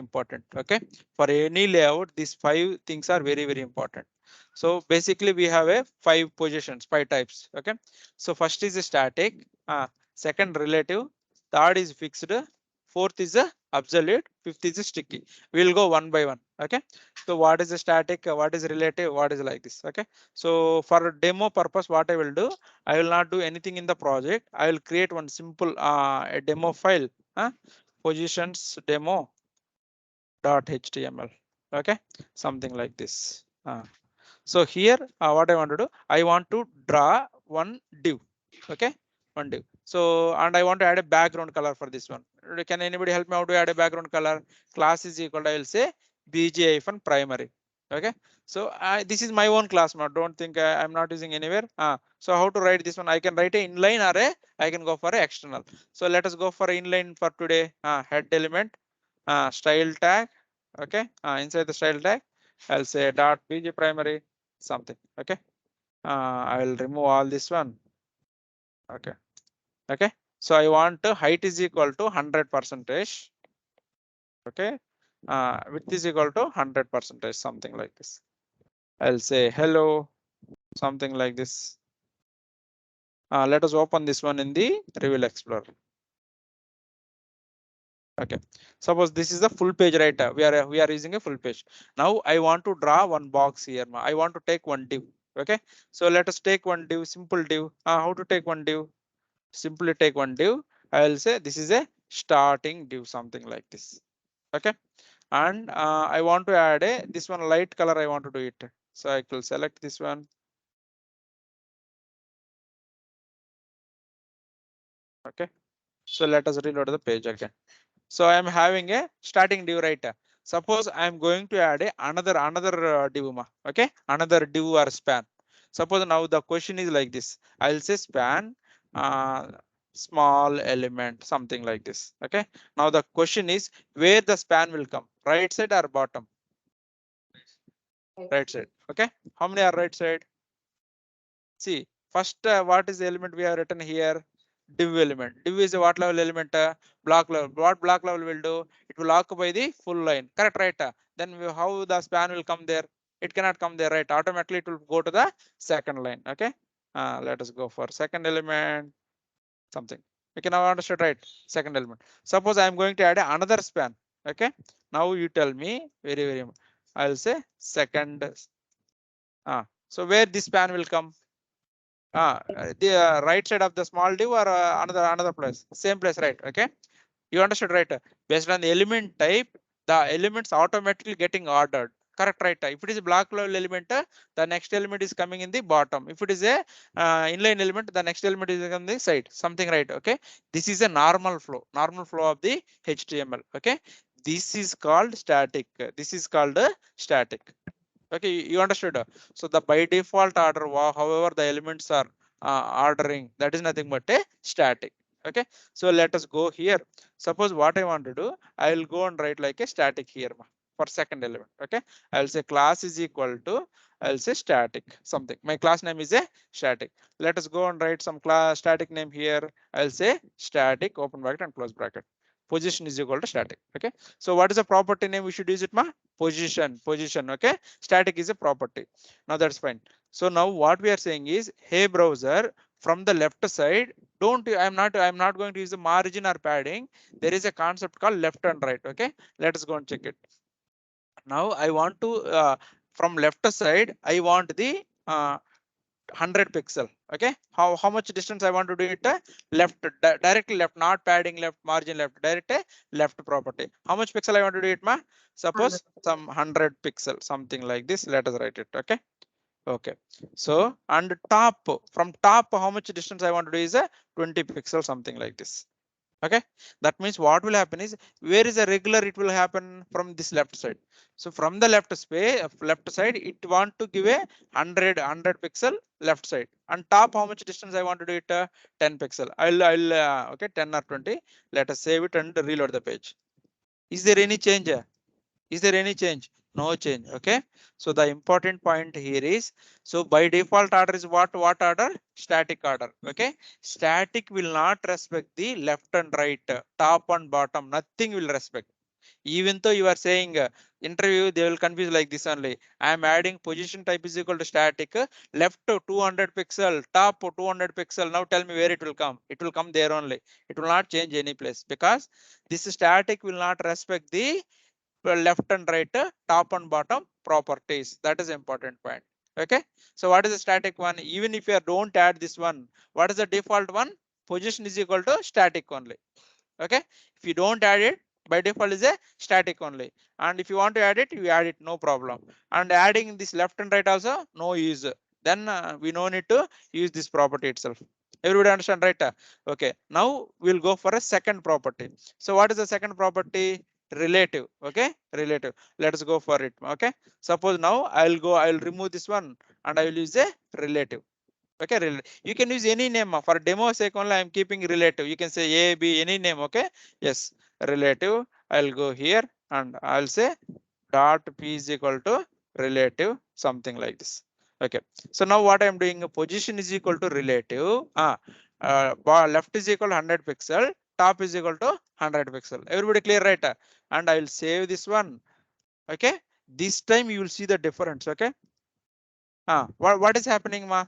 important. Okay, for any layout, these 5 things are very important. So basically we have a 5 positions, 5 types. Okay, so first is a static, second relative, third is fixed, fourth is a absolute, fifth is a sticky. We'll go one by one. Okay, so what is a static, what is relative, what is like this. Okay, so for demo purpose, what I will do, I will not do anything in the project. I will create one simple a demo file, positions demo .html. Okay, something like this. So here what I want to do, I want to draw one div. Okay, one div. So and I want to add a background color for this one. Can anybody help me how to add a background color? Class is equal to, I will say bg-primary. Okay, so this is my own class now, don't think I'm not using anywhere. So how to write this one? I can write a inline or I can go for a external. So let us go for inline for today. Head element, style tag. Okay, inside the style tag I'll say dot bg primary something. Okay, I will remove all this one. Okay, okay, so I want height is equal to 100 percentage. Okay, width is equal to 100 percentage, something like this. I'll say hello, something like this. Let us open this one in the Reveal Explorer. Okay, suppose this is the full page, right? We are using a full page. Now I want to draw one box here. I want to take one div. Okay, so let us take one div, simple div. How to take one div? Simply take one div. I will say this is a starting div, something like this. Okay, and I want to add a this one light color. I want to do it. So I will select this one. Okay, so let us reload the page again. So I am having a starting div, right? Suppose I am going to add a another div, okay, another div or span. Suppose now the question is like this. I will say span uh, small element, something like this. Okay. Now the question is where the span will come, right side or bottom? Right side. Okay. How many are right side? See, first what is the element we have written here? Div element. Div is a what level element? Block level. What block level will do? It will occupy the full line. Correct, right? Then how the span will come there? It cannot come there, right? Automatically it will go to the second line. Okay. Let us go for second element. Something. You can now understand, right? Second element. Suppose I am going to add another span. Okay. Now you tell me very. I'll say second. So where this span will come? The right side of the small div or another place, same place, right? Okay, you understood, right? Based on the element type, the elements automatically getting ordered. Correct, right? If it is a block level element, the next element is coming in the bottom. If it is a inline element, the next element is on the side, something, right? Okay, this is a normal flow of the HTML. Okay, this is called static. This is called static. Okay, you understood. So the by default order, however the elements are ordering, that is nothing but a static. Okay, so let us go here. Suppose what I want to do, I will go and write like a static here for second element. Okay, I will say class is equal to, I will say static something. My class name is a static. Let us go and write some class static name here. I will say static open bracket and close bracket. Position is equal to static. Okay, so what is the property name we should use it, position. Okay, static is a property. Now that's fine. So now what we are saying is, hey browser, from the left side, don't I'm not going to use the margin or padding. There is a concept called left and right. Okay, let us go and check it. Now I want to from left side, I want the 100 pixel. Okay, how much distance I want to do it? Left, directly left, not padding left, margin left, direct left property. How much pixel I want to do it, suppose some 100 pixel, something like this. Let us write it. Okay, okay, so and top, from top how much distance I want to do is 20 pixel, something like this. Okay, that means what will happen is, where is a regular, it will happen from this left side. So from the left side, it want to give a 100 pixel left side, and top how much distance I want to do it? 10 pixel. I'll okay, 10 or 20. Let us save it and reload the page. Is there any change? Is there any change? No change. Okay, so the important point here is, so by default order is what order? Static order. Okay, static will not respect the left and right, top and bottom, nothing will respect. Even though you are saying interview, they will confuse like this only. I am adding position type is equal to static, left to 200 pixel, top 200 pixel. Now tell me where it will come. It will come there only. It will not change any place because this static will not respect the left and right, top and bottom properties. That is important point. Okay. So what is the static one? Even if you don't add this one, what is the default one? Position is equal to static only. Okay. If you don't add it, by default is a static only. And if you want to add it, you add it, no problem. And adding this left and right also no use. Then we no need to use this property itself. Everybody understand, right? Okay. Now we'll go for a second property. So what is the second property? Relative. Okay. Relative. Let us go for it. Okay. Suppose now I'll remove this one and I will use a relative. Okay, you can use any name for demo sake only. I'm keeping relative. You can say A, B, any name. Okay, yes, relative. I'll go here and I'll say dot p is equal to relative, something like this. Okay, so now what I'm doing, position is equal to relative. Left is equal to 100 pixel, top is equal to 100 pixel. Everybody clear, right? And I will save this one. Okay, this time you will see the difference. Okay, what is happening, ma?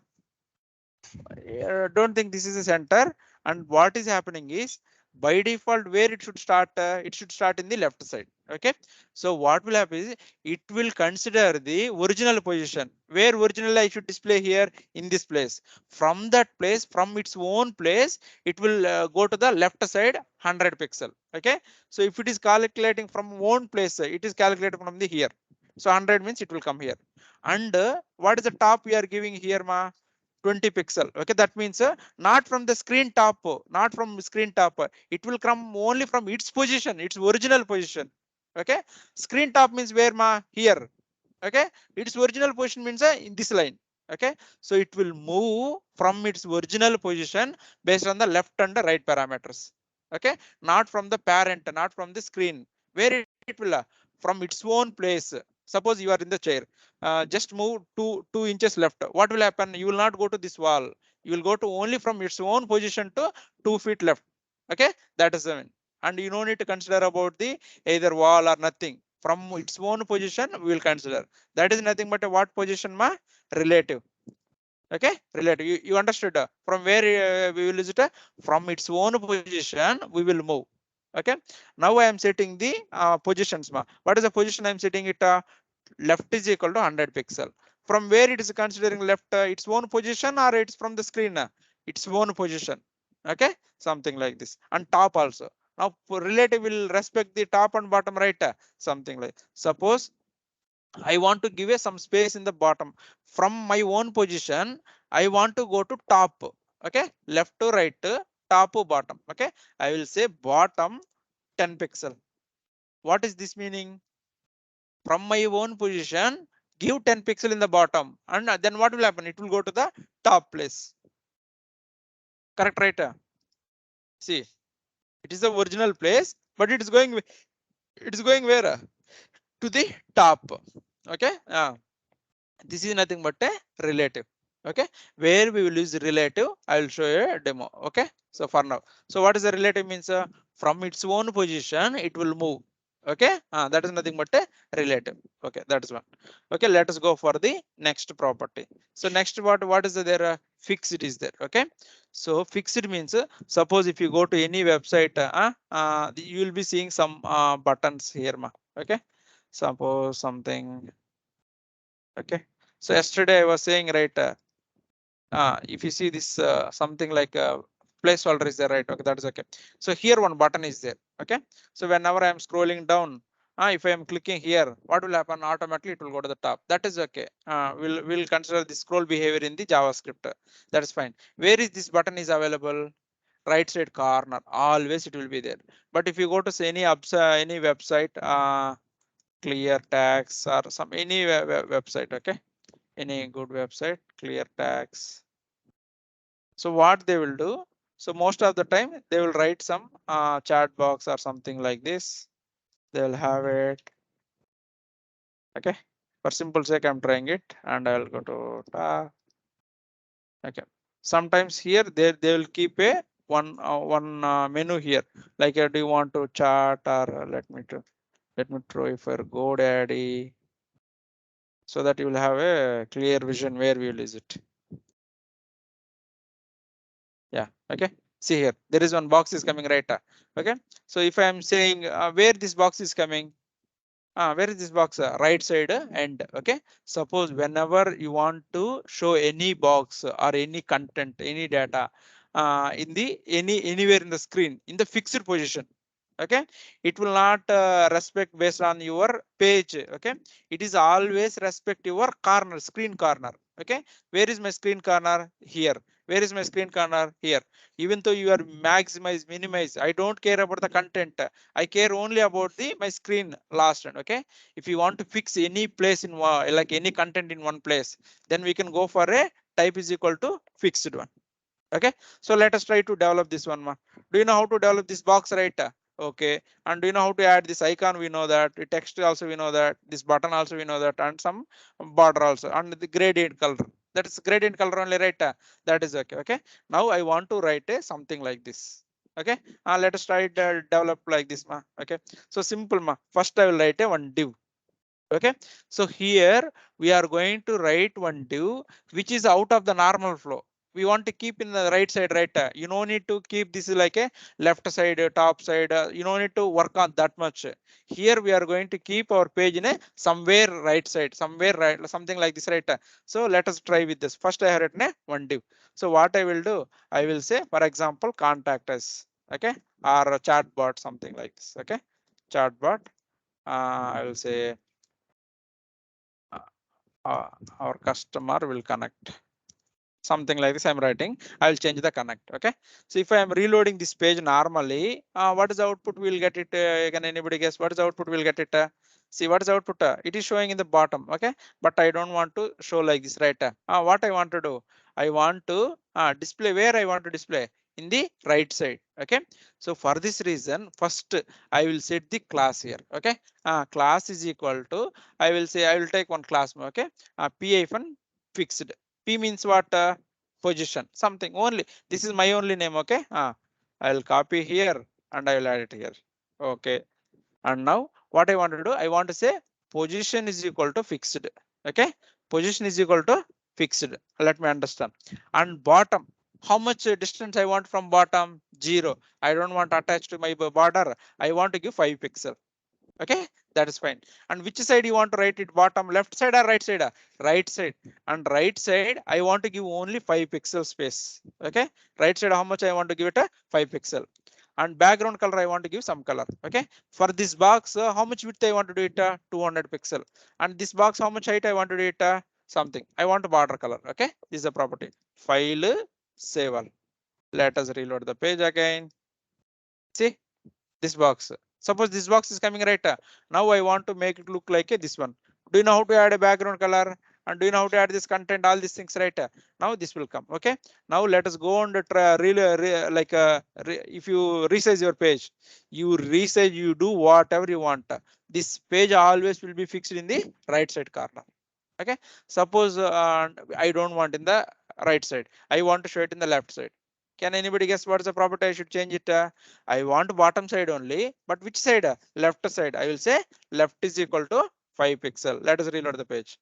Don't think this is a center, and what is happening is by default where it should start in the left side. Okay, so what will happen is it will consider the original position where originally I should display here in this place. From that place, from its own place, it will go to the left side 100 pixel. Okay, so if it is calculating from own place, it is calculated from the here. So 100 means it will come here. And what is the top we are giving here, ma? 20 pixel. Okay, that means not from the screen top, not from screen top. It will come only from its position, its original position. Okay, screen top means where, ma? Here. Okay, its original position means in this line. Okay, so it will move from its original position based on the left and the right parameters. Okay, not from the parent, not from the screen. Where it will from its own place. Suppose you are in the chair, just move two inches left. What will happen? You will not go to this wall. You will go to only from its own position to 2 feet left. Okay, that is the mean. And you don't need to consider about the either wall or nothing. From its own position we will consider. That is nothing but a what position, ma? Relative. Okay, relative. You understood? From where we will use it? From its own position we will move. Okay, now I am setting the positions, ma. What is the position I am setting it? Left is equal to 100 pixel. From where it is considering left, its own position, or it's from the screen? Its own position. Okay, something like this. And top also. Now relative will respect the top and bottom, right? Something like, suppose I want to give some space in the bottom. From my own position, I want to go to top. Okay, left to right, top to bottom. Okay, I will say bottom 10 pixel. What is this meaning? From my own position, give 10 pixel in the bottom, and then what will happen? It will go to the top place. Correct, right? See, it is the original place, but it is going where? To the top. Okay, this is nothing but a relative. Okay, where we will use relative, I will show you a demo. Okay, so for now, so what is the relative means? From its own position it will move. Okay, that is nothing but a relative. Okay, that is one. Okay, let us go for the next property. So next, what is there? Fixed is there. Okay, so fixed means suppose if you go to any website, you will be seeing some buttons here, ma. Okay, suppose something. Okay, so yesterday I was saying, right, if you see this something like a placeholder is there, right? Okay, that is okay. So here one button is there. Okay, so whenever I am scrolling down, if I am clicking here, what will happen? Automatically it will go to the top. That is okay. We'll consider the scroll behavior in the JavaScript. That is fine. Where is this button is available? Right side corner. Always it will be there. But if you go to say any website, clear tags or some any website, okay, any good website, clear tags. So what they will do, so most of the time they will write some chat box or something like this. They will have it. Okay, for simple sake I'm trying it, and I will go to tag. Okay, sometimes here they will keep a one menu here, like do you want to chat, or let me to Let me try for GoDaddy so that you will have a clear vision where we will use it. Yeah, okay. See here, there is one box is coming right. Okay, so if I am saying where this box is coming, where is this box? Right side end. Okay. Suppose whenever you want to show any box or any content, any data in the anywhere in the screen in the fixed position. Okay. It will not respect based on your page. Okay. It is always respect your corner, screen corner. Okay. Where is my screen corner? Here. Where is my screen corner? Here. Even though you are maximize, minimize, I don't care about the content. I care only about the my screen last end. Okay. If you want to fix any place in like any content in one place, then we can go for a type is equal to fixed one. Okay. So let us try to develop this one. Do you know how to develop this box, right? Okay. And do you know how to add this icon? We know that. The text also we know that. This button also we know that, and some border also, and the gradient color. That is gradient color only, right? That is okay. Okay. Now I want to write a something like this. Okay. Let us try to develop like this. Okay. So simple. First I will write a one div. Okay. So here we are going to write one div which is out of the normal flow. We want to keep in the right side, right? You don't need to keep this like a left side, top side. You don't need to work on that much. Here we are going to keep our page in a somewhere right side, somewhere right, something like this, right? So let us try with this. First I have written a one div. So what I will do, I will say, for example, contact us, okay, or a chatbot, something like this, okay, chatbot. I will say uh, our customer will connect, something like this. I'm writing, I'll change the connect. Okay. So if I am reloading this page normally, what is the output? We'll get it. Can anybody guess what is the output? We'll get it. See what is the output? It is showing in the bottom. Okay. But I don't want to show like this, right? What I want to do, I want to display where I want to display in the right side. Okay. So for this reason, first I will set the class here. Okay. Class is equal to, I will say, I will take one class. Okay. P-fixed. P means what? Position, something only. This is my only name. Okay. I'll copy here and I will add it here. Okay. And now what I want to do, I want to say position is equal to fixed. Okay. Position is equal to fixed. Let me understand. And bottom, how much distance I want from bottom? 0. I don't want attached to my border. I want to give 5 pixel. Okay, that is fine. And which side you want to write it? Bottom left side or right side? Right side. And right side I want to give only 5 pixel space. Okay, right side how much I want to give it? A 5 pixel. And background color I want to give some color. Okay, for this box how much width I want to do it? 200 pixel. And this box how much height I want to do it? Something I want a border color. Okay, this is a property. File, save all. Let us reload the page again. See this box. Suppose this box is coming right. Now I want to make it look like this one. Do you know how to add a background color? And do you know how to add this content? All these things, right? Now this will come. Okay. Now let us go on the like if you resize your page, you resize, you do whatever you want. This page always will be fixed in the right side corner. Okay. Suppose I don't want in the right side. I want to show it in the left side. Can anybody guess what is the property? I should change it. I want bottom side only, but which side? Left side. I will say left is equal to 5 pixel. Let us reload the page.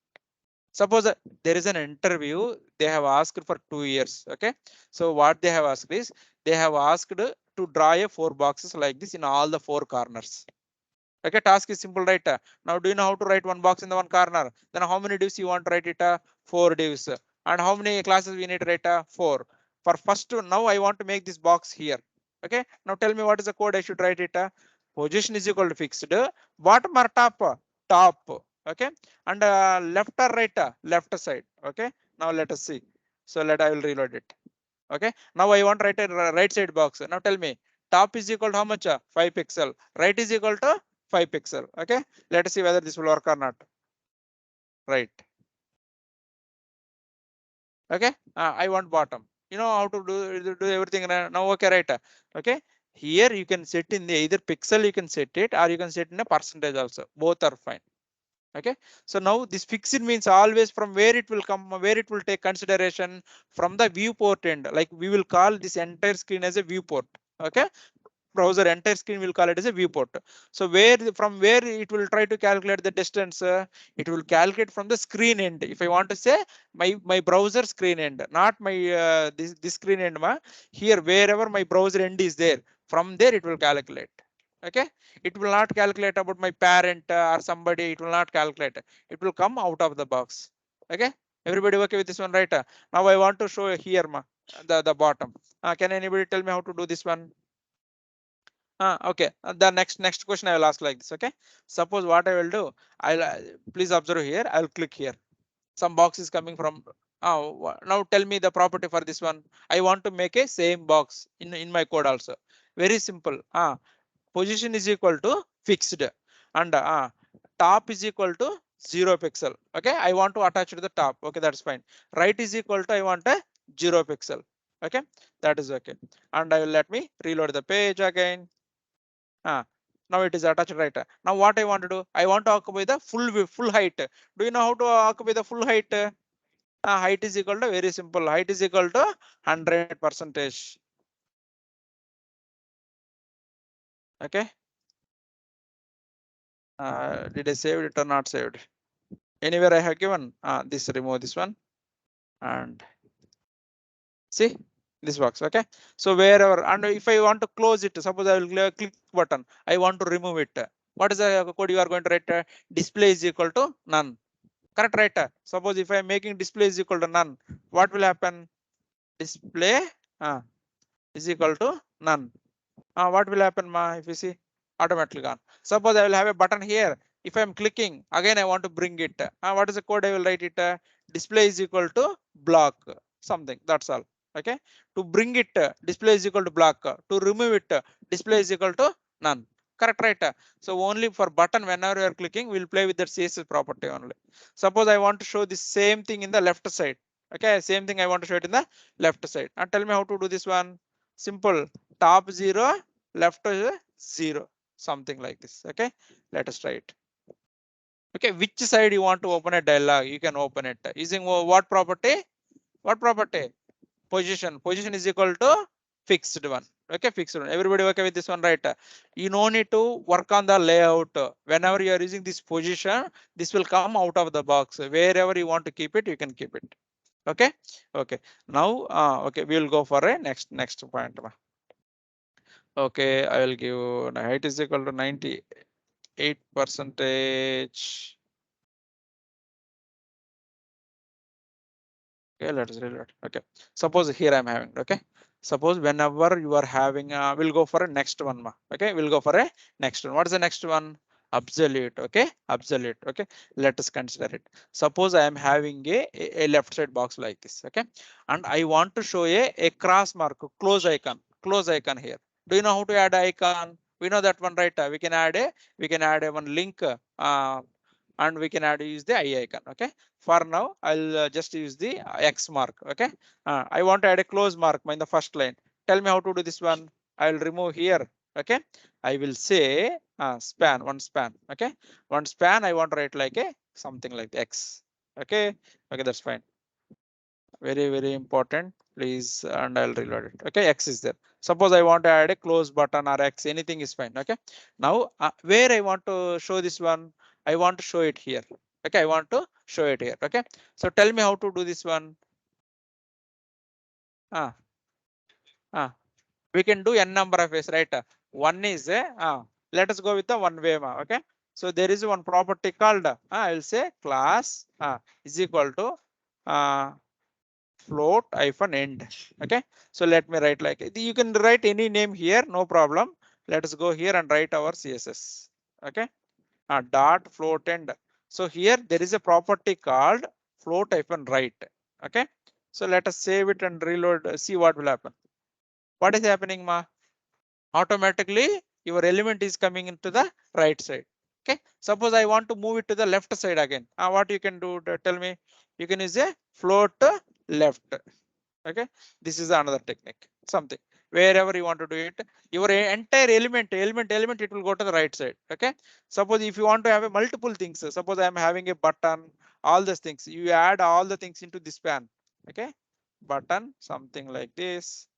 Suppose there is an interview. They have asked for 2 years. Okay. So what they have asked is they have asked to draw a 4 boxes like this in all the 4 corners. Okay, task is simple, right? Now, do you know how to write one box in the one corner? Then how many divs you want to write it? 4 divs. And how many classes we need to write? 4. For first, now I want to make this box here. Okay, now tell me what is the code I should write it? Position is equal to fixed. Bottom or top? Top. Okay, and left or right? Left side. Okay, now let us see. So I will reload it. Okay, now I want to write a right side box. Now tell me, top is equal to how much? 5 pixel. Right is equal to 5 pixel. Okay, let us see whether this will work or not. Right. Okay, I want bottom. You know how to do everything now. Okay, right. Okay, here you can set in the either pixel, you can set it, or you can set in a percentage also. Both are fine. Okay, so now this fixed means always from where it will come, where it will take consideration from the viewport end. Like we will call this entire screen as a viewport. Okay, browser entire screen will call it as a viewport. So from where it will try to calculate the distance, it will calculate from the screen end. If I want to say my browser screen end, not my this screen end, here wherever my browser end is there, from there it will calculate. Okay, it will not calculate about my parent or somebody. It will not calculate. It will come out of the box. Okay, everybody okay with this one, right? Now I want to show here the bottom. Can anybody tell me how to do this one? Okay, the next question I will ask like this. Okay, suppose what I will do, I'll please observe here. I'll click here. Some box is coming from. Now tell me the property for this one. I want to make a same box in my code also. Very simple. Position is equal to fixed, and top is equal to 0 pixel. Okay, I want to attach to the top. Okay, that's fine. Right is equal to I want a 0 pixel. Okay, that is okay. And I will let me reload the page again. Now it is attached, right? Now what I want to do, I want to occupy the full height. Do you know how to occupy the full height? Height is equal to, very simple, height is equal to 100 percentage. Okay, did I save it or not saved? Anywhere I have given this, remove this one, and see this works. Okay, so wherever, and if I want to close it, suppose I will click button, I want to remove it. What is the code you are going to write? Display is equal to none. Correct, right? Suppose if I am making display is equal to none, what will happen? Display is equal to none. What will happen, if you see? Automatically gone. Suppose I will have a button here. If I am clicking, again I want to bring it. What is the code I will write it? Display is equal to block something. That's all. Okay. To bring it, display is equal to block. To remove it, display is equal to none. Correct, right? So only for button, whenever you are clicking, we'll play with that CSS property only. Suppose I want to show the same thing in the left side. Okay, same thing I want to show it in the left side. And tell me how to do this one. Simple. Top 0, left 0, something like this. Okay, let us try it. Okay, which side you want to open a dialog, you can open it using what property? What property? Position is equal to fixed one. Okay, fixed one. Everybody okay with this one, right? You no need to work on the layout. Whenever you are using this position, this will come out of the box. Wherever you want to keep it, you can keep it. Okay, okay. Now okay, we will go for a next point. Okay, I will give height is equal to 98 percentage. Okay, let us reload. Okay, suppose here I'm having. Okay, suppose whenever you are having, we'll go for a next one. Okay, we'll go for a next one. What is the next one? Absolute. Okay, absolute. Okay, let us consider it. Suppose I am having a left side box like this. Okay, and I want to show a cross mark, close icon here. Do you know how to add icon? We know that one, right? We can add a one link. And we can use the eye icon. Okay, for now I'll just use the X mark. Okay, I want to add a close mark in the first line. Tell me how to do this one. I'll remove here. Okay, I will say one span. Okay, one span I want to write like a something like X. Okay, okay, that's fine. Very important, please, and I'll reload it. Okay, X is there. Suppose I want to add a close button or X, anything is fine. Okay, now where I want to show this one, I want to show it here. Okay, I want to show it here. Okay, so tell me how to do this one. uh, uh, we can do n number of ways, right? One is let us go with the one way. Okay, so there is one property called I will say class is equal to float hyphen end. Okay, so let me write like you can write any name here, no problem. Let us go here and write our CSS. Okay, dot float end. So here there is a property called float hyphen right. Okay, so let us save it and reload. See what will happen. What is happening, automatically your element is coming into the right side. Okay, suppose I want to move it to the left side again. What you can do, tell me. You can use a float left. Okay, this is another technique. Something wherever you want to do it, your entire element it will go to the right side. Okay, suppose if you want to have a multiple things, suppose I am having a button, all these things, you add all the things into this span. Okay, button something like this.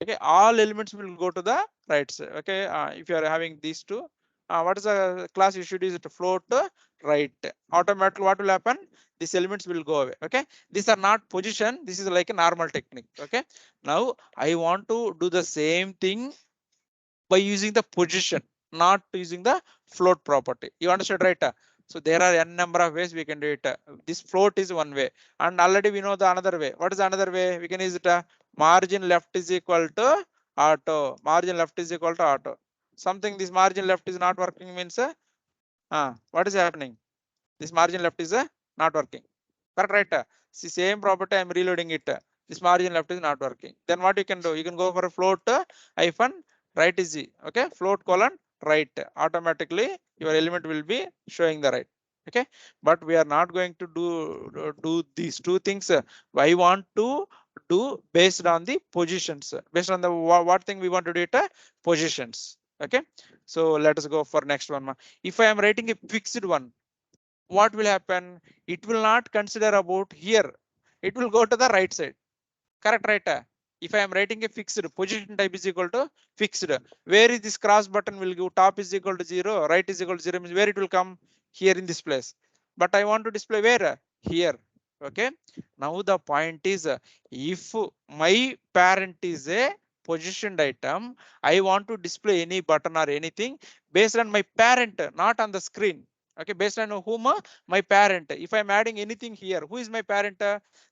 Okay, all elements will go to the right side. Okay, if you are having these two, what is the class you should use it to float right? Automatically, what will happen? These elements will go away. Okay, these are not position. This is like a normal technique. Okay, now I want to do the same thing by using the position, not using the float property. You understood, right? So there are n number of ways we can do it. This float is one way, and already we know the another way. What is the another way? We can use it. Margin left is equal to auto. Margin left is equal to auto. Something this margin left is not working means what is happening? This margin left is not working. Correct, right? See, same property I'm reloading it. This margin left is not working. Then what you can do? You can go for a float hyphen right is z. Okay, float colon right. Automatically your element will be showing the right. Okay, but we are not going to do these two things. I want to do based on the positions. Based on the what thing we want to do it positions. Okay, so let us go for next one. If I am writing a fixed one, what will happen? It will not consider about here. It will go to the right side. Correct, right? If I am writing a fixed position type is equal to fixed, where is this cross button will give top is equal to 0, right is equal to 0 means where it will come here in this place. But I want to display where? Here. Okay. Now the point is if my parent is a positioned item, I want to display any button or anything based on my parent, not on the screen. Okay, based on whom my parent. If I'm adding anything here, who is my parent?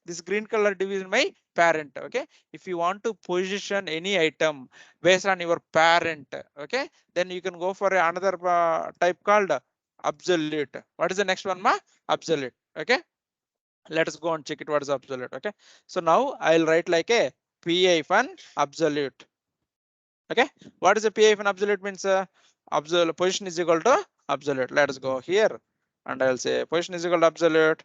This green color div is my parent. Okay, if you want to position any item based on your parent, okay, then you can go for another type called absolute. What is the next one, ma? Absolute. Okay, let us go and check it. What is absolute? Okay, so now I'll write like a p-hyphen absolute. Okay, what is a p-hyphen absolute means? Absolute position is equal to absolute. Let us go here and I'll say position is equal to absolute.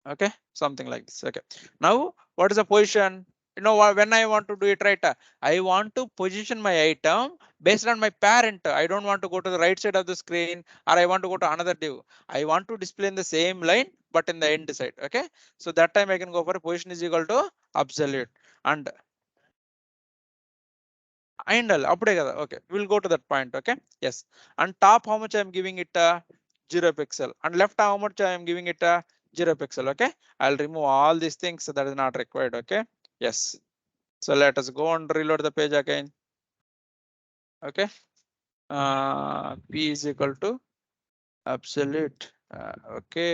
Okay, something like this. Okay, now what is the position? You know what, when I want to do it right, I want to position my item based on my parent. I don't want to go to the right side of the screen or I want to go to another div. I want to display in the same line but in the end side. Okay, so that time I can go for a position is equal to absolute and అప్పుడే కదా. Okay, we'll go to that point. Okay, yes, and top how much I am giving it 0 pixel and left how much I am giving it 0 pixel. Okay, I'll remove all these things that is not required. Okay, yes, so let us go and reload the page again. Okay, p is equal to absolute. Okay,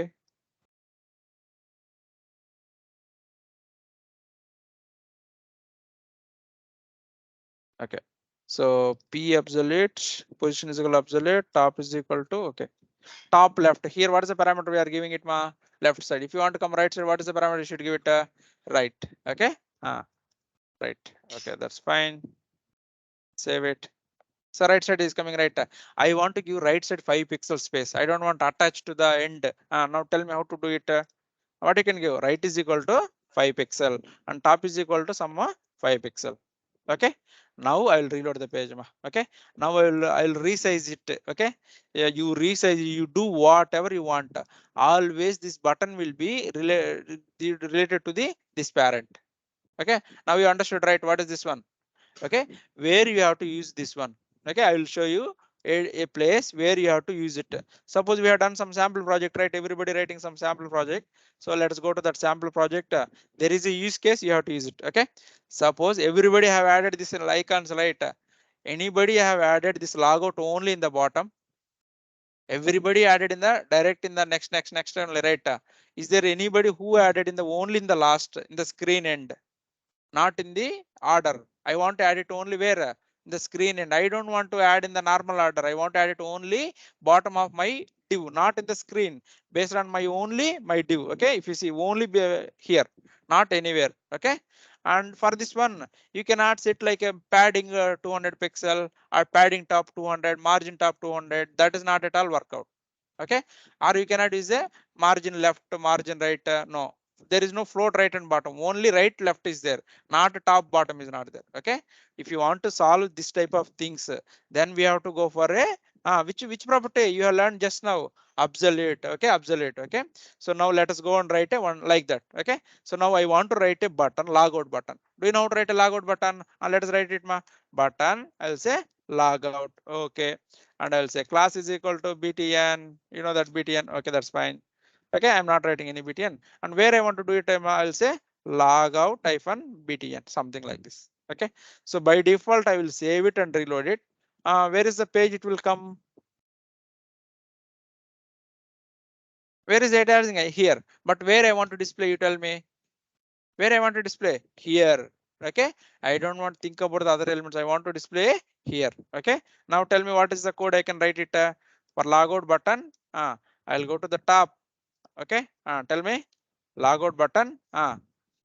okay, so p absolute position is equal to absolute, top is equal to, okay, top left. Here what is the parameter we are giving it, ma? Left side. If you want to come right side, what is the parameter you should give it right? Okay, right. Okay, that's fine. Save it. So right side is coming right. I want to give right side 5 pixel space. I don't want to attach to the end. Now tell me how to do it. What you can give? Right is equal to 5 pixel and top is equal to some 5 pixel. Okay, now I'll reload the page. Okay, now I'll resize it. Okay, yeah, you resize, you do whatever you want. Always this button will be related to the this parent. Okay, now you understood, right? What is this one? Okay, where you have to use this one. Okay, I will show you a place where you have to use it. Suppose we have done some sample project, right? Everybody writing some sample project, so let's go to that sample project. There is a use case, you have to use it. Okay, suppose everybody have added this in icons, right? Anybody have added this logout only in the bottom? Everybody added in the direct in the next only, right? Is there anybody who added in the only in the last in the screen end, not in the order? I want to add it only where? In the screen end. I don't want to add in the normal order. I want to add it only bottom of my div, not in the screen, based on my only my div. Okay, if you see only here, not anywhere. Okay, and for this one you cannot set like a padding 200 pixel or padding top 200, margin top 200. That is not at all workout. Okay, or you cannot use a margin left, margin right. No, there is no float right and bottom, only right left is there, not top bottom is not there. Okay, if you want to solve this type of things, then we have to go for a which property you have learned just now, absolute. Okay, absolute. Okay, so now let us go and write a one like that. Okay, so now I want to write a button, logout button. Do you know how to write a logout button? Let us write it ma. Button, I'll say logout. Okay, and I'll say class is equal to btn. You know that btn. Okay, that's fine. Okay, I'm not writing any btn, and where I want to do it, I'll say logout hyphen btn, something like this. Okay, so by default I will save it and reload it. Where is the page it will come? Where is it here? But where I want to display, you tell me. Where I want to display? Here. Okay, I don't want to think about the other elements, I want to display here. Okay, now tell me what is the code I can write it for logout button. I'll go to the top. Okay, tell me logout button.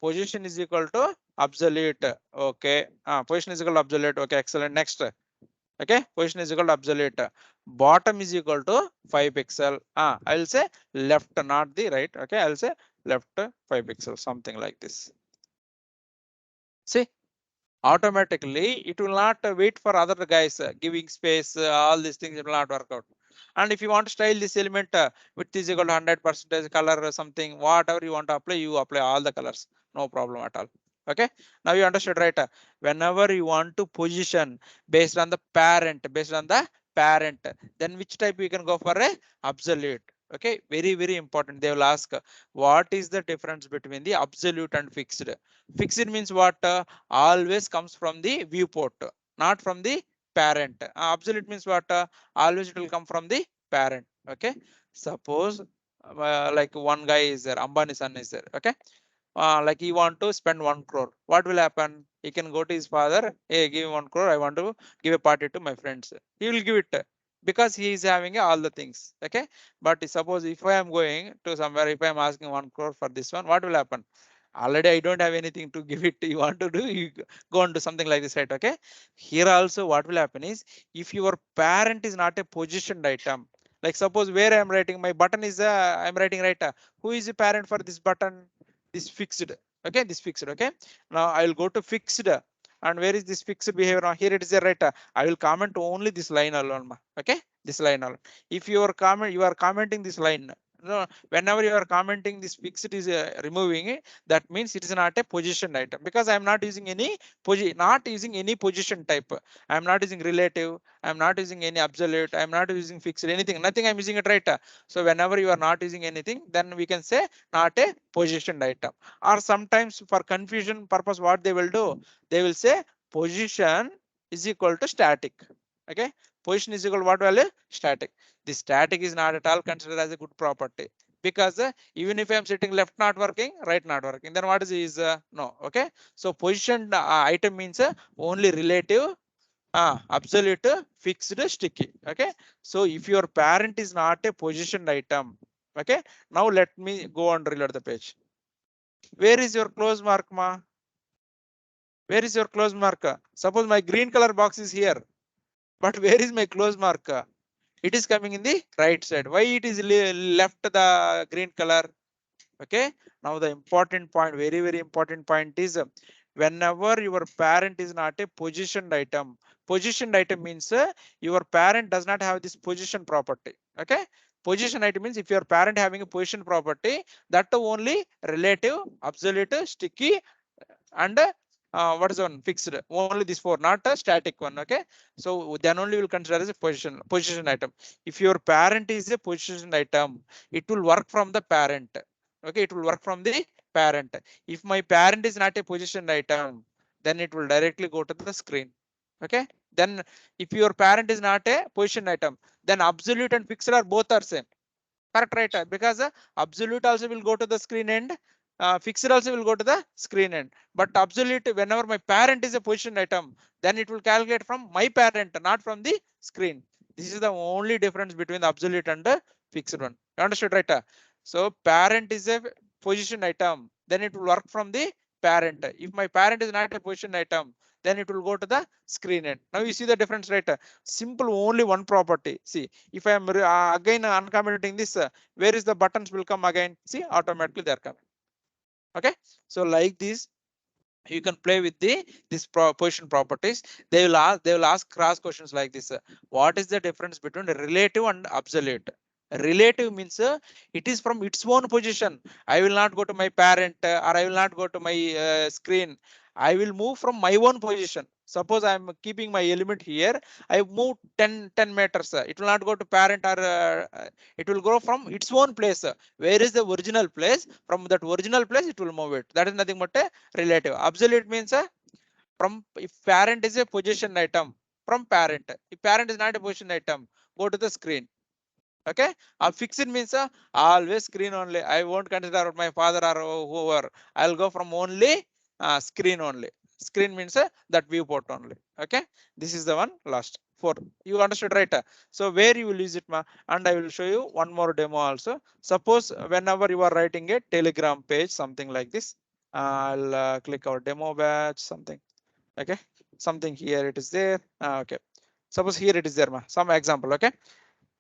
Position is equal to absolute. Okay, position is equal to absolute. Okay, excellent. Next. Okay, position is equal to absolute. Bottom is equal to 5 pixel. I will say left, not the right. Okay, I'll say left 5 pixel, something like this. See, automatically it will not wait for other guys giving space, all these things, it will not work out. And if you want to style this element, width is equal to 100%, color or something, whatever you want to apply, you apply all the colors, no problem at all. Okay, now you understood, right? Whenever you want to position based on the parent, then which type you can go for a absolute. Okay, very important. They will ask what is the difference between the absolute and fixed. Fixed means what? Always comes from the viewport, not from the parent. Absolute means what? Always it will come from the parent. Okay, suppose like one guy is there, Ambani son is there. Okay, like he want to spend 1 crore. What will happen? He can go to his father, hey, give me 1 crore, I want to give a party to my friends. He will give it because he is having all the things. Okay, but suppose if I am going to somewhere, if I am asking 1 crore for this one, what will happen? Already I don't have anything to give it. You want to do, you go on to something like this, right? Okay, here also what will happen is, if your parent is not a positioned item, like suppose where I am writing my button is I'm writing right, who is the parent for this button? This fixed. Okay, this fixed. Okay, now I will go to fixed, and where is this fixed behavior? Now here it is a right, I will comment only this line alone. Okay, this line alone. If you are commenting this line, no, whenever you are commenting this fixed is removing it, that means it is not a position item, because I am not using any position type. I am not using relative, I am not using any absolute, I am not using fixed, anything, nothing, I am using it, right? So whenever you are not using anything, then we can say not a positioned item. Or sometimes for confusion purpose, what they will do, they will say position is equal to static. Okay, position is equal to what value? Static. The static is not at all considered as a good property, because even if I am sitting left not working, right not working, then what is no. Okay, so position item means only relative, absolute, fixed, sticky. Okay, so if your parent is not a positioned item, okay, now let me go and reload the page. Where is your close mark, ma? Where is your close mark? Suppose my green color box is here, but where is my close mark? It is coming in the right side. Why it is left the green color? Okay, now the important point, very important point is, whenever your parent is not a positioned item means your parent does not have this position property. Okay, position item means if your parent having a position property, that only relative, absolute, sticky, and what is one fixed, only this four, not a static one. Okay, so then only will consider as a position item. If your parent is a position item, it will work from the parent. Okay, it will work from the parent. If my parent is not a position item, then it will directly go to the screen. Okay, then if your parent is not a position item, then absolute and fixed are both are same. Correct, right? Because absolute also will go to the screen end, fixed also will go to the screen end. But absolute, whenever my parent is a position item, then it will calculate from my parent, not from the screen. This is the only difference between the absolute and the fixed one. You understood, right? So parent is a position item, then it will work from the parent. If my parent is not a position item, then it will go to the screen end. Now you see the difference, right? Simple, only one property. See, if I am again uncommenting this, where is the buttons will come again? See, automatically they are coming. Okay, so like this you can play with this position properties. They will ask cross questions like this. What is the difference between relative and absolute? Relative means it is from its own position. I will not go to my parent or I will not go to my screen. I will move from my own position. Suppose I am keeping my element here. I move 10 meters. It will not go to parent or it will go from its own place. Where is the original place? From that original place, it will move it. That is nothing but a relative. Absolute means from if parent is a position item, from parent. If parent is not a position item, go to the screen. Okay, a fixed means always screen only. I won't consider my father or whoever. I'll go from only screen only. Screen means that viewport only. Okay, this is the one last four. You understood, right? So where you will use it, ma? And I will show you one more demo also. Suppose whenever you are writing a telegram page, something like this, I'll click our demo batch, something. Okay, something here it is there. Okay, suppose here it is there, ma. Some example. Okay,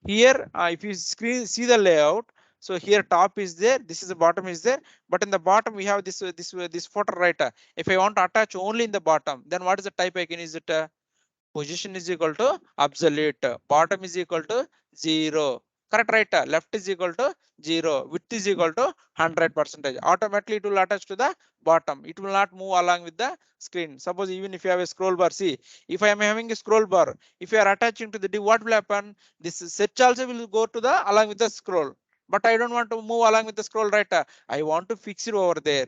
here if you see the layout, so here top is there, this is the bottom is there, but in the bottom we have this footer, right? If I want to attach only in the bottom, then what is the type I can use it? Position is equal to absolute, bottom is equal to 0, correct, right? Left is equal to 0, width is equal to 100%. Automatically it will attach to the bottom. It will not move along with the screen. Suppose even if you have a scroll bar, see, if I am having a scroll bar, if you are attaching to the div, what will happen? This search also will go to the along with the scroll, but I don't want to move along with the scroll, right? I want to fix it over there,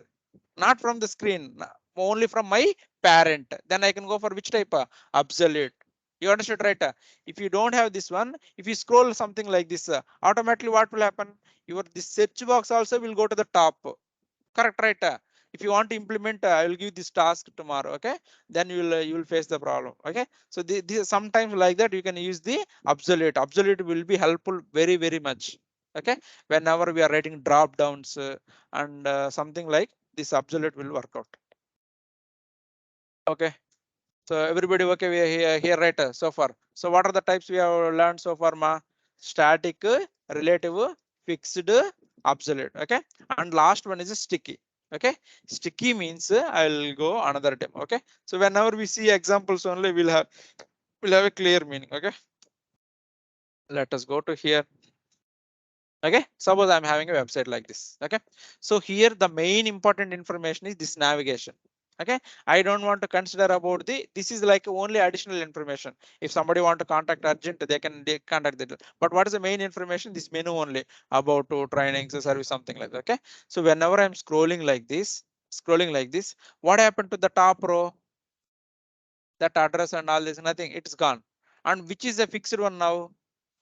not from the screen, only from my parent. Then I can go for which type? Absolute. You understood, right? If you don't have this one, if you scroll something like this, automatically what will happen? Your this search box also will go to the top, correct, right? If you want to implement, I will give this task tomorrow. Okay, then you will face the problem. Okay, so sometimes like that you can use the absolute. Absolute will be helpful very much. Okay, whenever we are writing drop downs and something like this, absolute will work out. Okay, so everybody okay, we are here, right? So far, so what are the types we have learned so far, ma? Static, relative, fixed, absolute. Okay, and last one is sticky. Okay, sticky means I'll go another time. Okay, so whenever we see examples only, we'll have a clear meaning. Okay, let us go to here. Okay, suppose I'm having a website like this. Okay, so here the main important information is this navigation. Okay, I don't want to consider about this is like only additional information. If somebody want to contact urgent, they contact the, but what is the main information? This menu only about to training service, something like that. Okay, so whenever I'm scrolling like this, what happened to the top row? That address and all this, nothing, it's gone. And which is the fixed one now?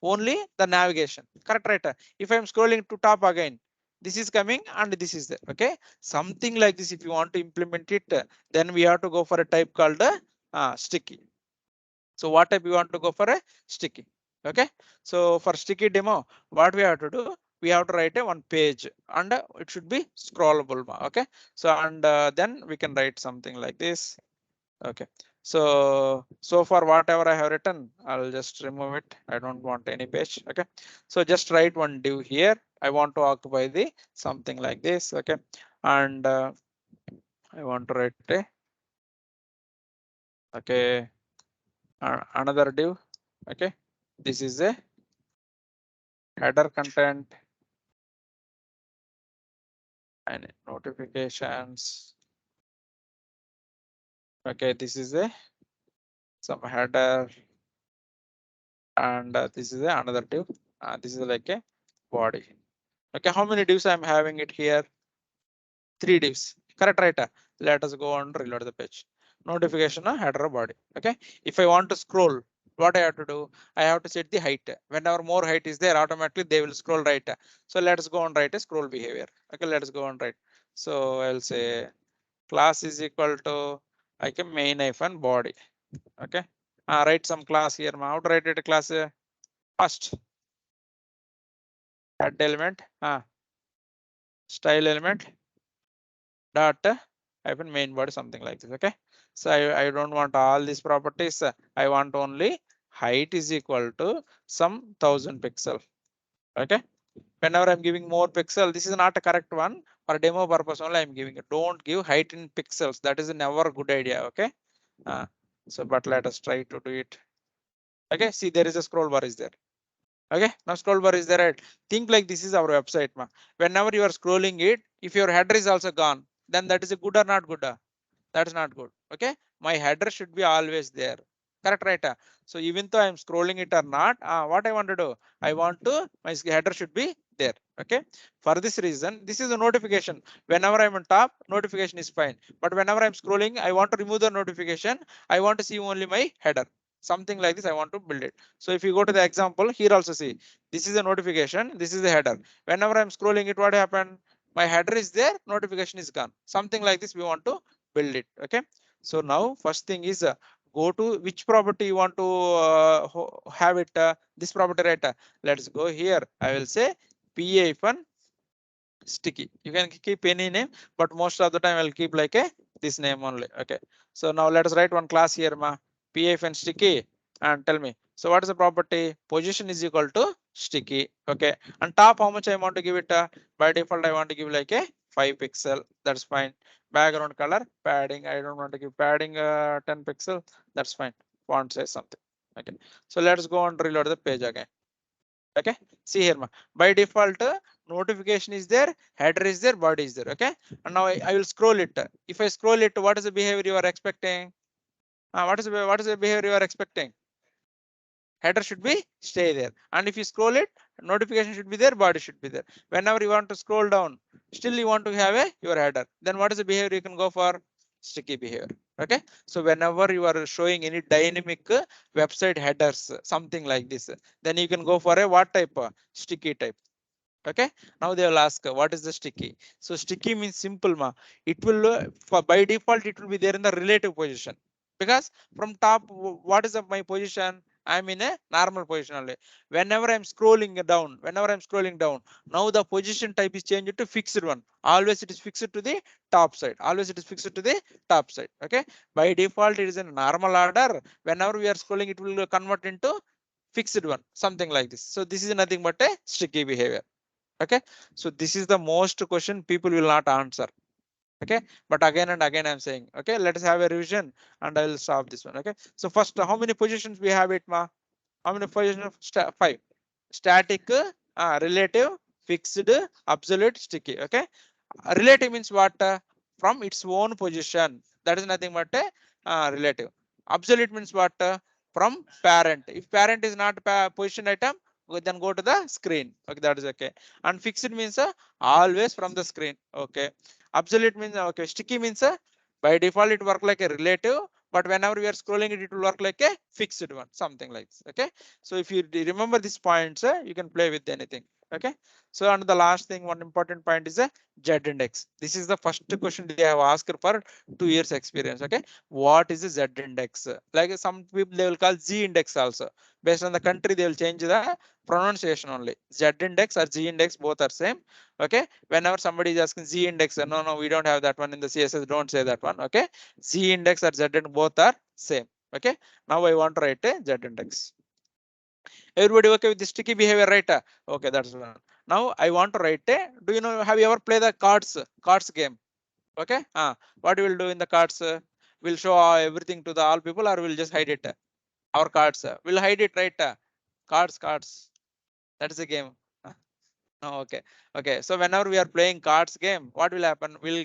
Only the navigation, correct, right? If I'm scrolling to top again, this is coming and this is there. Okay, something like this, if you want to implement it, then we have to go for a type called sticky. So what type you want to go for? A sticky. Okay, so for sticky demo, what we have to do, we have to write a one page and it should be scrollable. Okay, so and then we can write something like this. Okay, so far whatever I have written, I'll just remove it. I don't want any page. Okay, so just write one div here. I want to occupy the something like this. Okay, and I want to write a okay another div. Okay, this is a header content and notifications. Okay, this is a some header and this is another div. This is like a body. Okay, how many divs I'm having it here? 3 divs, correct, right? Let us go and reload the page. Notification, header, body. Okay, if I want to scroll, what I have to do? I have to set the height. Whenever more height is there, automatically they will scroll right. So let us go and write a scroll behavior. Okay, let us go and write. So I'll say class is equal to I can main hyphen body. Okay, write some class here. How to write it? A class first head element, style element dot hyphen main body, something like this. Okay, so I don't want all these properties. I want only height is equal to some 1000 pixel. Okay, whenever I'm giving more pixel, this is not a correct one, For demo purpose only I'm giving it. Don't give height in pixels. That is never a good idea. Okay. So but let us try to do it. Okay, see there is a scroll bar is there. Okay, now scroll bar is there, right? Think like this is our website. Whenever you are scrolling it, if your header is also gone, then that is a good or not good? That's not good. Okay, my header should be always there. Correct, right? So even though I'm scrolling it or not, what I want to do, I want to my header should be there. Okay, for this reason, this is a notification. Whenever I'm on top, notification is fine. But whenever I'm scrolling, I want to remove the notification. I want to see only my header. Something like this, I want to build it. So if you go to the example here, also see this is a notification. This is the header. Whenever I'm scrolling it, what happened? My header is there, notification is gone. Something like this, we want to build it. Okay, so now first thing is go to which property you want to have it, this property, right? Let's go here. I will say pa sticky. You can keep any name, but most of the time I'll keep like a this name only. Okay, so now let us write one class here, pa sticky, and tell me, so what is the property? Position is equal to sticky. Okay, and top how much I want to give it? By default I want to give like a 5 pixel. That's fine. Background color padding, I don't want to give padding 10 pixel. That's fine. Font size something. Okay, so let's go and reload the page again. Okay, see here, by default notification is there, header is there, body is there. Okay, and now I will scroll it. If I scroll it, what is the behavior you are expecting? What is the behavior you are expecting? Header should be stay there, and if you scroll it, notification should be there, body should be there. Whenever you want to scroll down, still you want to have a your header, then what is the behavior you can go for? Sticky behavior. Okay, so whenever you are showing any dynamic website headers, something like this, then you can go for a what type? Sticky type. Okay, now they will ask what is the sticky. So sticky means simple, it will by default it will be there in the relative position, because from top what is my position? I'm in a normal position only. Whenever I'm scrolling down, now the position type is changed to fixed one. Always it is fixed to the top side. Always it is fixed to the top side. Okay, by default it is in normal order. Whenever we are scrolling, it will convert into fixed one, something like this. So this is nothing but a sticky behavior. Okay, so this is the most question people will not answer. Okay, but again and again I'm saying, okay, let us have a revision and I will solve this one. Okay, so first, how many positions we have it, how many positions? 5. Static, relative, fixed, absolute, sticky. Okay, relative means what? From its own position. That is nothing but a relative. Absolute means what? From parent. If parent is not position item, we then go to the screen. Okay, that is okay. And fixed means always from the screen. Okay. Absolute means okay. Sticky means by default it work like a relative, but whenever we are scrolling it, it will work like a fixed one, something like this. Okay. So if you remember these points, you can play with anything. Okay. So and the last thing, one important point is a Z index. This is the first question they have asked for 2 years experience. Okay, what is the Z index? Like some people they will call Z index also. Based on the country, they will change the pronunciation only. Z index or Z index, both are same. Okay, whenever somebody is asking Z index, no, no, we don't have that one in the CSS. Don't say that one. Okay, Z index or Z index both are same. Okay, now I want to write a Z index. Everybody okay with the sticky behavior, right? Okay, that's one. Now I want to write a. Do you know? Have you ever played the cards game? Okay. What we will do in the cards? We'll show everything to the all people, or we'll just hide it. Our cards. We'll hide it, right? Cards. That is a game. Oh, okay. Okay. So whenever we are playing cards game, what will happen? We'll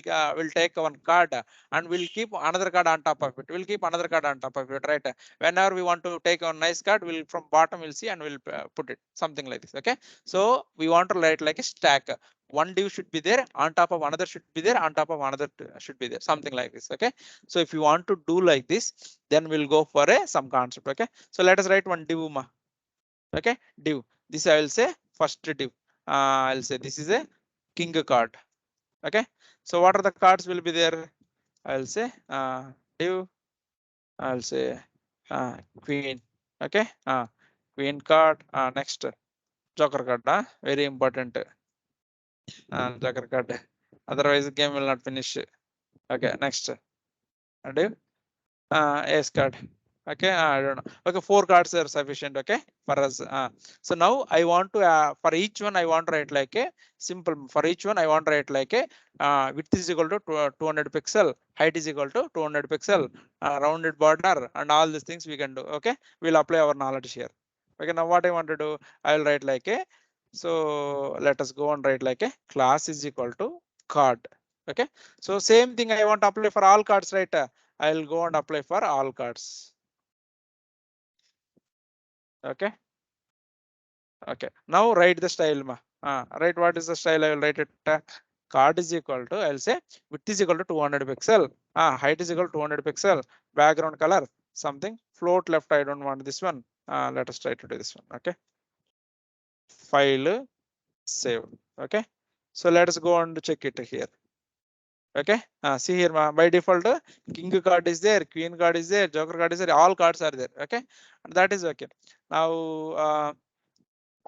take one card and we'll keep another card on top of it. We'll keep another card on top of it, right? Whenever we want to take a nice card, we'll from bottom we'll see and we'll put it something like this. Okay. So we want to write like a stack. One div should be there on top of another should be there on top of another should be there, something like this. Okay. So if you want to do like this, then we'll go for a some concept. Okay. So let us write one div. Okay, div. This I will say first div. I'll say this is a king card. Okay, so what are the cards will be there? I'll say div. I'll say queen. Okay, queen card. Next joker card. Very important. Joker card. Otherwise, the game will not finish. Okay, next div. Ace card. Okay, I don't know. Okay, 4 cards are sufficient. Okay, for us. So now I want to for each one I want to write like a simple. For each one I want to write like a width is equal to 200 pixel, height is equal to 200 pixel, rounded border, and all these things we can do. Okay, we'll apply our knowledge here. Okay, now what I want to do, I'll write like a. So let us go and write like a class is equal to card. Okay, so same thing I want to apply for all cards, right? I'll go and apply for all cards. Okay, okay, now write the style ma. Right, what is the style? I will write it. Card is equal to, I'll say width is equal to 200 pixel, height is equal to 200 pixel, background color something, float left, I don't want this one. Let us try to do this one. Okay, file, save. Okay, so let us go and check it here. Okay, see here by default king card is there, queen card is there, joker card is there, all cards are there. Okay, and that is okay. Now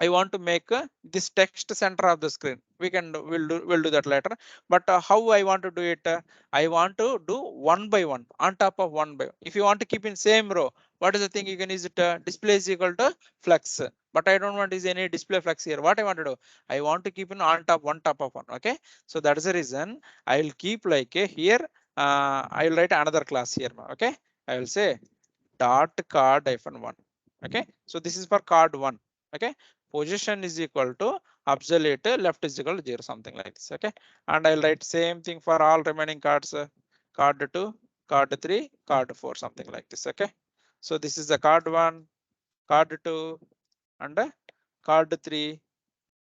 I want to make this text center of the screen. We'll do that later. But how I want to do it? I want to do one by one on top of one by one. If you want to keep in same row, what is the thing you can use it? Display is equal to flex. But I don't want is any display flex here. What I want to do? I want to keep in on top of one. Okay. So that is the reason I will keep like here. I will write another class here. Okay. I will say dot card -1. Okay. So this is for card 1. Okay, position is equal to absolute left is equal to 0, something like this. Okay, and I'll write same thing for all remaining cards, card 2, card 3, card 4, something like this. Okay, so this is the card 1, card 2, and card 3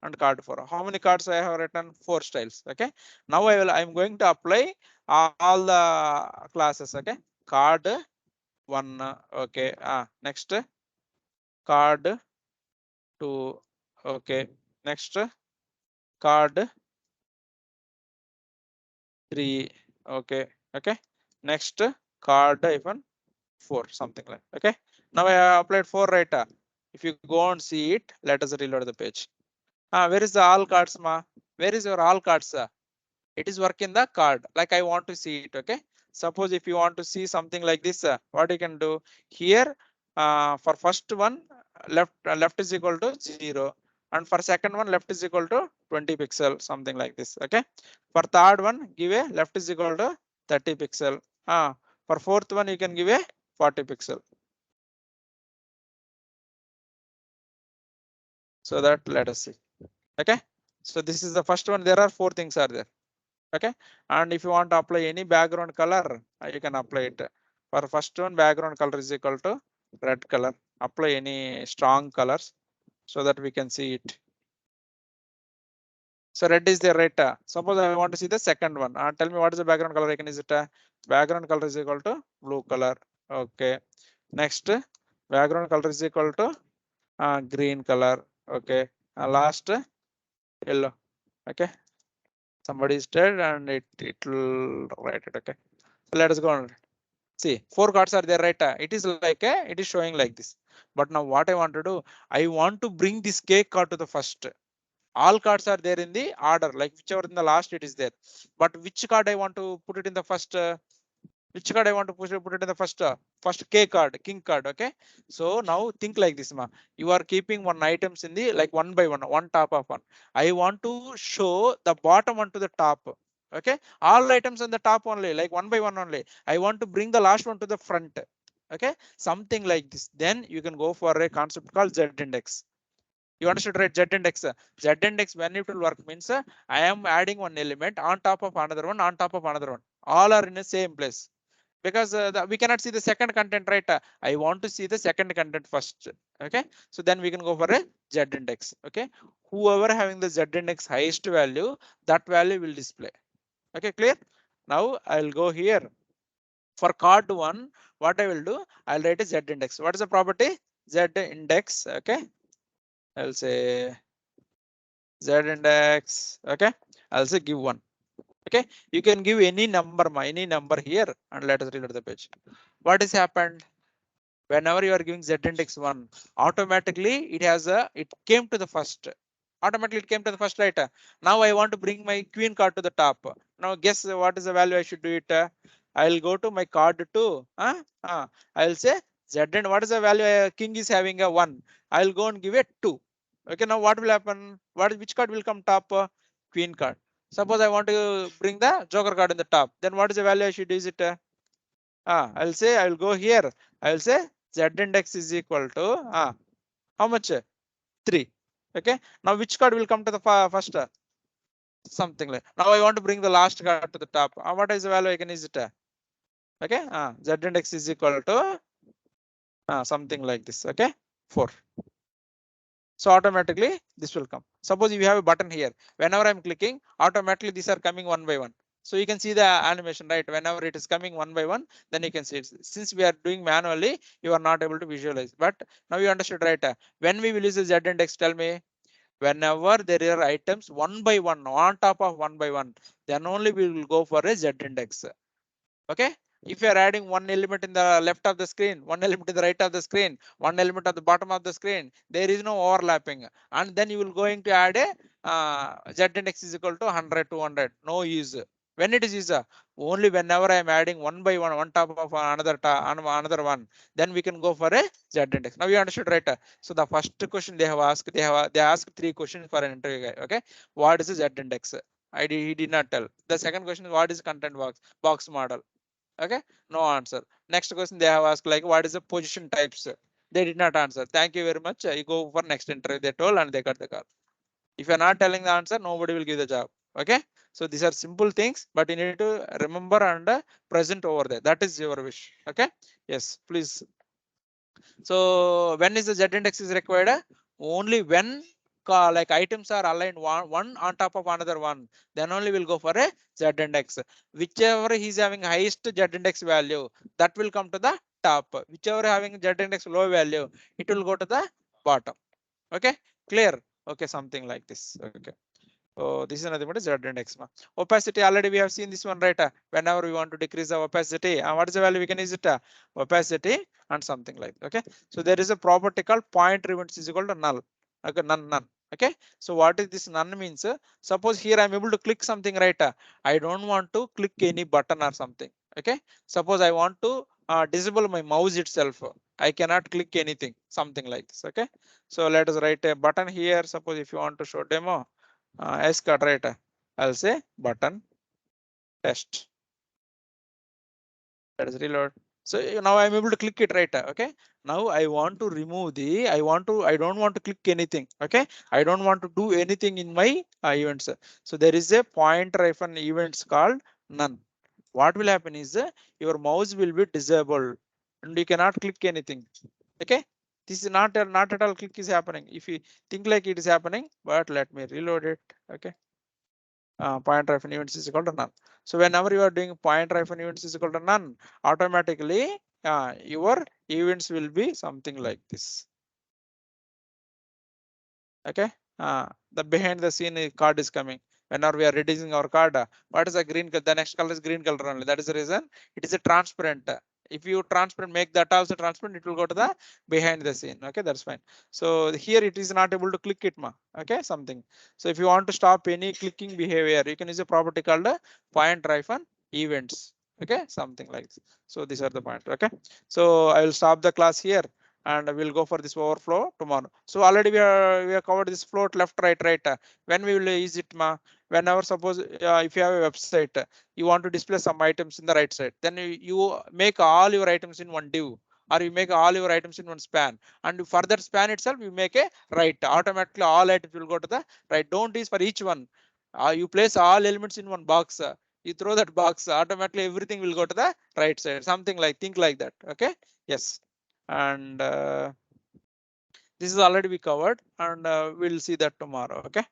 and card 4. How many cards I have written? 4 styles. Okay, now I'm going to apply all the classes. Okay, card 1. Okay, next card 2. Okay, next card 3. Okay, okay, next card even 4, something like. Okay, now I have applied 4, right? If you go and see it, let us reload the page. Where is the all cards ma? Where is your all cards? It is work in the card, like I want to see it. Okay, suppose if you want to see something like this, what you can do here, for first one left is equal to 0, and for second one left is equal to 20 pixel, something like this. Okay, for third one give a left is equal to 30 pixel. For fourth one you can give a 40 pixel. So that let us see. Okay, so this is the first one. There are 4 things are there. Okay, and if you want to apply any background color, you can apply it. For first one, background color is equal to red color. Apply any strong colors so that we can see it. So red is the right. Suppose I want to see the second one. Tell me what is the background color. I can use it. Background color is equal to blue color. Okay, next background color is equal to green color. Okay, last yellow. Okay, somebody is dead and it will write it. Okay, so let us go on. See, 4 cards are there, right? It is like it is showing like this. But now what I want to do, I want to bring this K card to the first. All cards are there in the order, like whichever in the last it is there. But which card I want to put it in the first? Which card I want to put it in the first K card, king card. Okay, so now think like this, ma. You are keeping one items in the like one by one top of one. I want to show the bottom one to the top. Okay, all items on the top only, like one by one only. I want to bring the last one to the front. Okay, something like this. Then you can go for a concept called Z index. You understood, right? Z index. Z index when it will work means I am adding one element on top of another one on top of another one. All are in the same place, because we cannot see the second content, right? I want to see the second content first. Okay, so then we can go for a Z index. Okay, whoever having the Z index highest value, that value will display. Okay, clear? Now I'll go here for card 1. What I will do, I'll write a Z index. What is the property? Z index. Okay, I'll say Z index. Okay, I'll say give 1. Okay, you can give any number, any number here, and let us reload the page. What has happened? Whenever you are giving Z index 1, automatically it came to the first. Automatically it came to the first, right? Now I want to bring my queen card to the top. Now guess what is the value I should do it? I'll go to my card 2. I'll say Z and what is the value? King is having a 1. I will go and give it 2. Okay, now what will happen? Which card will come top? Queen card. Suppose I want to bring the joker card in the top. Then what is the value I should use it? I'll say I will go here. I will say Z index is equal to how much? 3. Okay. Now which card will come to the first? Something like. Now I want to bring the last card to the top. What is the value I can use it? Okay. Z index is equal to something like this. Okay. 4. So automatically this will come. Suppose you have a button here. Whenever I'm clicking, automatically these are coming one by one. So you can see the animation, right? Whenever it is coming one by one, then you can see it. Since we are doing manually, you are not able to visualize. But now you understood, right? When we will use the Z index, tell me. Whenever there are items one by one, on top of one by one, then only we will go for a Z index. Okay. If you are adding one element in the left of the screen, one element in the right of the screen, one element at the bottom of the screen, there is no overlapping, and then you will going to add a Z index is equal to 100, 200. No use. When it is used, only whenever I am adding one by one, one top of another one, then we can go for a Z index. Now you understood, right? So the first question they have asked, they asked 3 questions for an interview guy. Okay, what is the Z index? He did not tell. The second question is what is content box model? Okay, no answer. Next question they have asked like what is the position types? They did not answer. Thank you very much. You go for next interview, they told, and they got the call. If you're not telling the answer, nobody will give the job. Okay, so these are simple things, but you need to remember and present over there. That is your wish. Okay, yes, please. So when is the Z index is required? Only when like items are aligned one on top of another one, then only we'll go for a Z index. Whichever he's having highest Z index value, that will come to the top. Whichever having Z index low value, it will go to the bottom. Okay, clear? Okay, something like this. Okay. So this is nothing but Z index. Opacity already we have seen this one, right? Whenever we want to decrease the opacity, what is the value we can use it? Opacity and something like. Okay. So there is a property called point events is equal to null. Okay, none. Okay. So what is this none means? Suppose here I'm able to click something, right? I don't want to click any button or something. Okay. Suppose I want to disable my mouse itself. I cannot click anything, something like this. Okay. So let us write a button here. Suppose if you want to show demo. S card, right? I'll say button test. That is reload. So now I'm able to click it, right? Okay. Now I want to remove I don't want to click anything. Okay. I don't want to do anything in my events. So there is a point-events called none. What will happen is your mouse will be disabled and you cannot click anything. Okay. This is not at all click is happening. If you think like it is happening, but let me reload it. Okay. Point-events is equal to none. So whenever you are doing point-events is equal to none, automatically your events will be something like this. Okay, the behind the scene card is coming. Whenever we are reducing our card, what is the green color? The next color is green color only. That is the reason it is a transparent. If you transparent make that also transparent, it will go to the behind the scene. Okay, that's fine. So here it is not able to click it, okay, something. So if you want to stop any clicking behavior, you can use a property called point-events. Okay, something like this. So these are the points. Okay, so I will stop the class here and we'll go for this overflow tomorrow. So already we have covered this float left, right. When we will use it, whenever suppose if you have a website, you want to display some items in the right side, then you make all your items in one div, or you make all your items in one span, and for that span itself you make a right. Automatically all items will go to the right. Don't use for each one. You place all elements in one box. You throw that box, automatically everything will go to the right side. Something like think like that. Okay. Yes. And this is already be covered, and we'll see that tomorrow. Okay,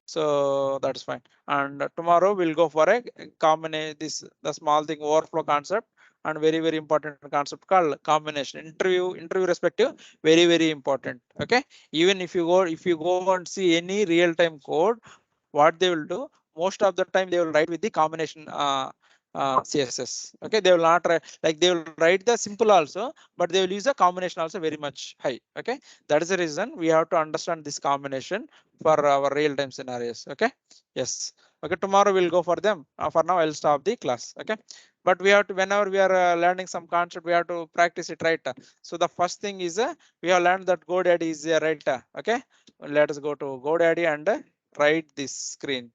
so that's fine. And tomorrow we'll go for a combination, the small thing overflow concept, and very important concept called combination. Interview respective, very important. Okay, even if you go and see any real-time code, what they will do, most of the time they will write with the combination CSS. Okay, they will not write, like they will write the simple also, but they will use a combination also very much high. Okay, that is the reason we have to understand this combination for our real-time scenarios. Okay, yes. Okay, tomorrow we'll go for them. For now, I'll stop the class. Okay, but we have to, whenever we are learning some concept, we have to practice it, right? So the first thing is we have learned that GoDaddy is right. Okay, let us go to GoDaddy and write this screen.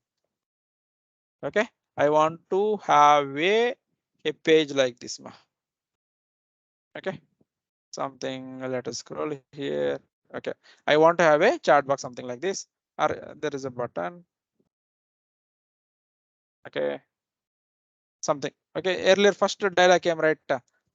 Okay, I want to have a page like this. Okay, something. Let us scroll here. Okay, I want to have a chat box, something like this, or there is a button. Okay, something. Okay, earlier first dialog came, right?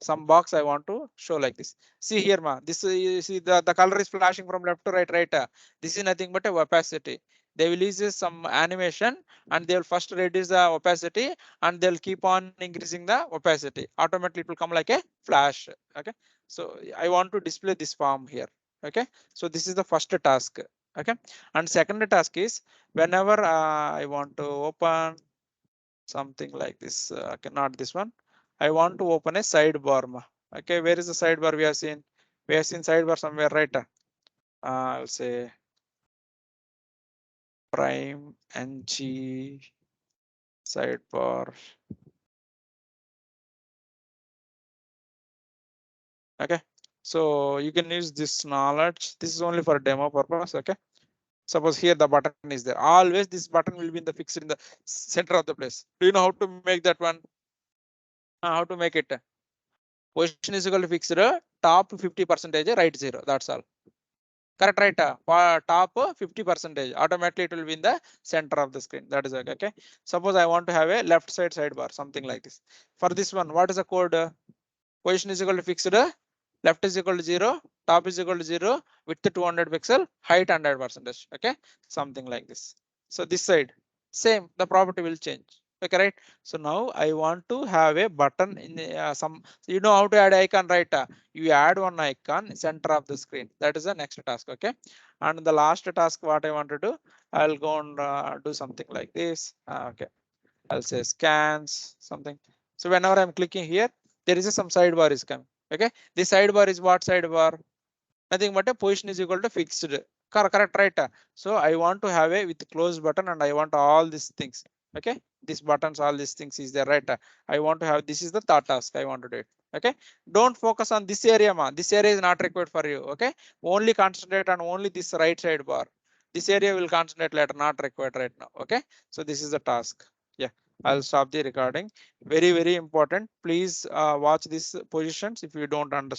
Some box I want to show like this. See here, this you see the color is flashing from left to right, right? This is nothing but a opacity. They will use some animation and they will first reduce the opacity and they'll keep on increasing the opacity. Automatically it will come like a flash. Okay, so I want to display this form here. Okay, so this is the first task. Okay, and second task is whenever I want to open something like this. Okay, not this one. I want to open a sidebar. Okay, where is the sidebar we have seen? We have seen sidebar somewhere, right? I'll say prime ng sidebar. Okay, so you can use this knowledge. This is only for demo purpose. Okay, suppose here the button is there. Always this button will be in the fixed in the center of the place. Do you know how to make that one? How to make it? Position is equal to fixed top 50%, right 0. That's all. Correct, right? For top 50%, automatically it will be in the center of the screen. That is okay. Okay. Suppose I want to have a left side sidebar, something like this. For this one, what is the code? Position is equal to fixed, left is equal to 0, top is equal to 0, width 200 pixel, height 100%. Okay, something like this. So this side, same, the property will change. Okay, right? So now I want to have a button in some, you know how to add icon, right? You add one icon center of the screen. That is the next task. Okay, and the last task what I want to do, I'll go and do something like this. Okay, I'll say scans something. So whenever I'm clicking here, there is some sidebar is coming. Okay, this sidebar is what sidebar? Nothing but a position is equal to fixed. Correct, right? So I want to have a with close button and I want all these things. Okay, these buttons, all these things is there, right? I want to have, this is the third task I want to do it. Okay, don't focus on this area, this area is not required for you. Okay, only concentrate on only this right side bar. This area will concentrate later, not required right now. Okay, so this is the task. Yeah, I'll stop the recording. Very important, please watch these positions if you don't understand.